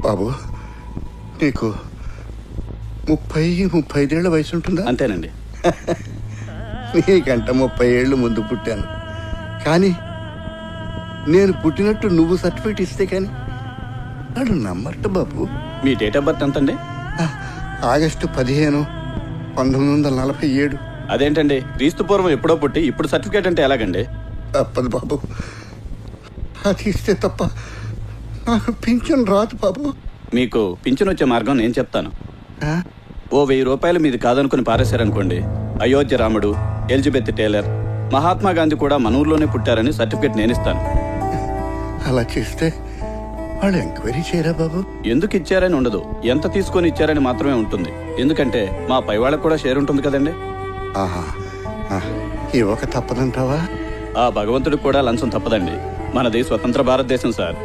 బాబు నీకు 35 వయసు ఉంటుందా? అంతేనండి. నీకంట 30 ఏళ్ళు ముందు పుట్టాను, కానీ నేను పుట్టినట్టు నువ్వు సర్టిఫికేట్ ఇస్తే కానీ నాడు నమ్మట బాబు. మీ డేట్ ఆఫ్ బర్త్ ఎంతండి? ఆగస్టు 15, 1947. అదేంటండి, క్రీస్తు పూర్వం ఎప్పుడో పుట్టి ఇప్పుడు సర్టిఫికేట్ అంటే ఎలాగండి? తప్పదు బాబు, అది ఇస్తే తప్ప నాకు పింఛన్ రాదు బాబు. మీకు పింఛన్ వచ్చే మార్గం నేను చెప్తాను. ఓ 1000 రూపాయలు మీది కాదనుకుని పారేశారనుకోండి, అయోధ్య రాముడు, ఎలిజబెత్ టేలర్, మహాత్మా గాంధీ కూడా మన ఊర్లోనే పుట్టారని సర్టిఫికేట్ నేను ఇస్తాను. అలా చేస్తే వాళ్ళు ఎంక్వైరీ చేయరా బాబు? ఎందుకు ఇచ్చారని ఉండదు, ఎంత తీసుకొని ఇచ్చారని మాత్రమే ఉంటుంది. ఎందుకంటే మా పై వాళ్ళకు కూడా షేర్ ఉంటుంది కదండి. ఇవ్వక తప్పదంటావా? ఆ భగవంతుడికి కూడా లంచం తప్పదండి. మనది స్వతంత్ర భారతదేశం సార్.